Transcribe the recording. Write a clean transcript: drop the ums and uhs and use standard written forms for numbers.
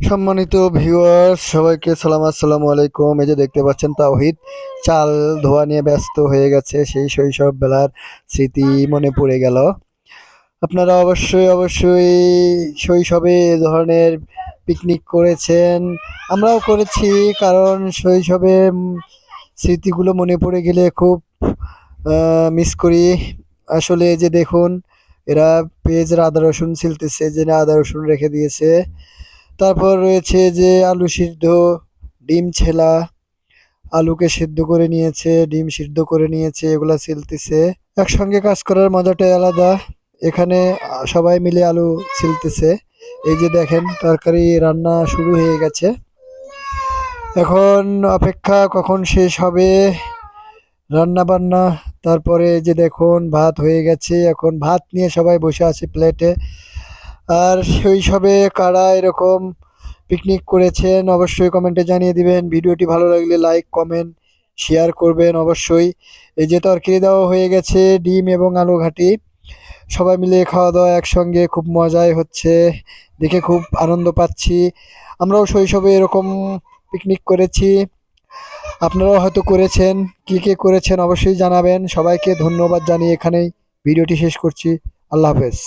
সম্মানিত ভিউয়ার্স, সবাইকে আসসালামু আলাইকুম। এই যে দেখতে পাচ্ছেন তাওহিদ চাল ধোয়া নিয়ে ব্যস্ত হয়ে গেছে। সেই শৈশব বেলার স্মৃতি মনে পড়ে গেল। আপনারা অবশ্যই শৈশবে এ ধরনের পিকনিক করেছেন, আমরাও করেছি। কারণ শৈশবে স্মৃতিগুলো মনে পড়ে গেলে খুব মিস করি। আসলে এই যে দেখুন, এরা পেঁয়াজের আদা রসুন ছিলতেছে, যে না আদা রসুন রেখে দিয়েছে। তারপর রয়েছে যে আলু সিদ্ধ, ডিম ছেলা, আলুকে সিদ্ধ করে নিয়েছে, ডিম সিদ্ধ করে নিয়েছে, এগুলা ছিলতেছে। একসঙ্গে কাজ করার মজাটাই আলাদা। এখানে সবাই মিলে আলু ছিলতেছে। এই যে দেখেন, তরকারি রান্না শুরু হয়ে গেছে। এখন অপেক্ষা কখন শেষ হবে রান্না বান্না। তারপরে এই যে দেখুন, ভাত হয়ে গেছে। এখন ভাত নিয়ে সবাই বসে আছে প্লেটে। আর শৈশবে কারা এরকম পিকনিক করেছেন অবশ্যই কমেন্টে জানিয়ে দিবেন। ভিডিওটি ভালো লাগলে লাইক, কমেন্ট, শেয়ার করবেন অবশ্যই। এই যে তরকারি দেওয়া হয়ে গেছে, ডিম এবং আলু ঘাটি। সবাই মিলে খাওয়া দাওয়া একসঙ্গে খুব মজাই হচ্ছে, দেখে খুব আনন্দ পাচ্ছি। আমরাও শৈশবে এরকম পিকনিক করেছি, আপনারাও হয়তো করেছেন। কি কে করেছেন অবশ্যই জানাবেন। সবাইকে ধন্যবাদ জানিয়ে এখানেই ভিডিওটি শেষ করছি। আল্লাহ হাফেজ।